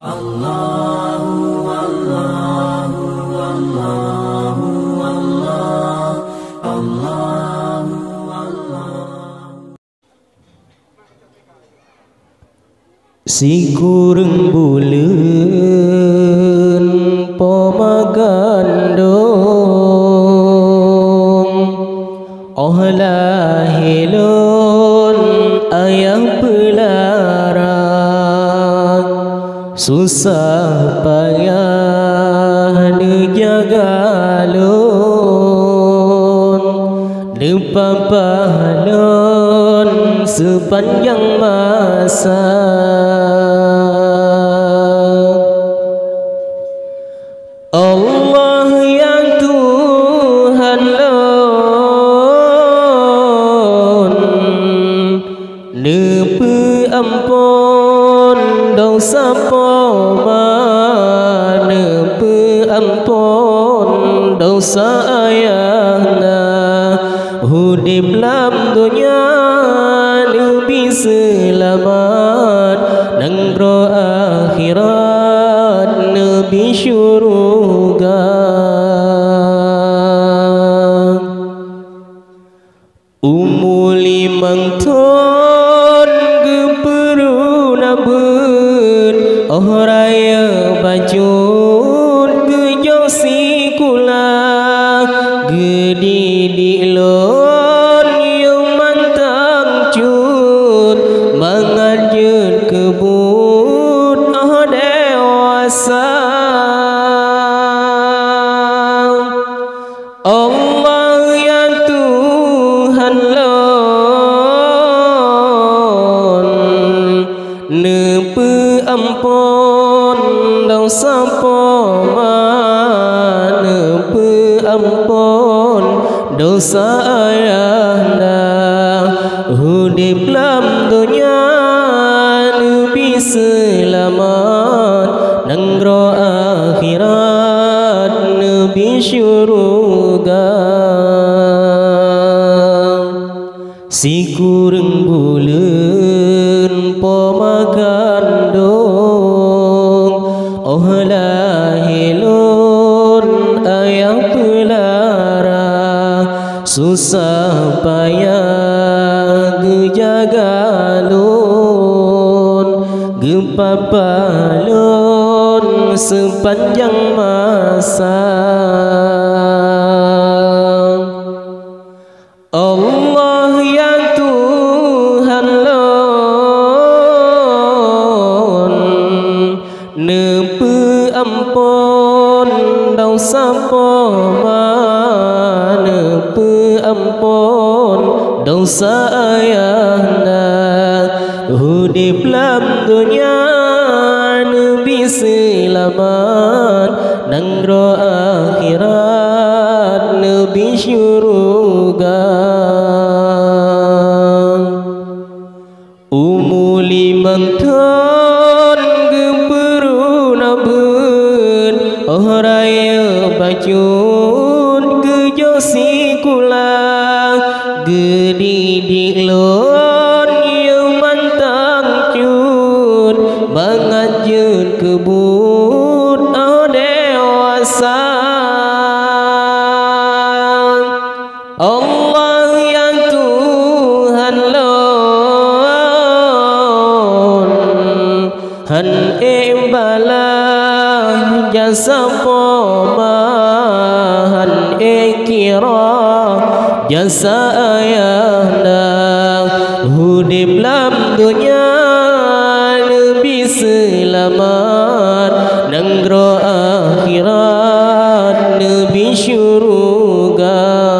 Allahu Allahu Allahu Allah Allahu Allah. Si kurang bulan pomagandong oh lahilun ayah pelarang susah payah dijaga lun dipapalun sepanjang masa. Allah yang Tuhan lun nepe ampun dosa poma nepe ampun dosa ayahna hudib lam dunia lebih selamat nangro akhirat lebih syurga. Umur 5 tahun geperu nabun oh raya bajun gejosi kula gedi dilon yang mantang cut mangajut kebun oh dewasa. Allah yang Tuhan lon nepe ampun dosa poma nepe ampun dosa ayahna hudib lam dunia lebih selamat nangro akhirat lebih syurga. Si kurang bulan pomagandong oh lahilun ayah pelara susah payah gejaga lun gepapalun sepanjang masa. Allah yang Tuhan lon nepe ampun dosa poma nepe ampun dosa ayahna hudib lam dunia lebih selamat nangro akhirat lebih syurga. Umur 5 tahun geperu nabun oh raya bajun gejosi kula gedi dilon yang mantang cut mangajut kebun oh dewasa. Allah yang Tuhan lon han imbalah jasa poma han kira jasa ayahna hudib lam dunia lebih selamat nangro akhirat lebih syurga.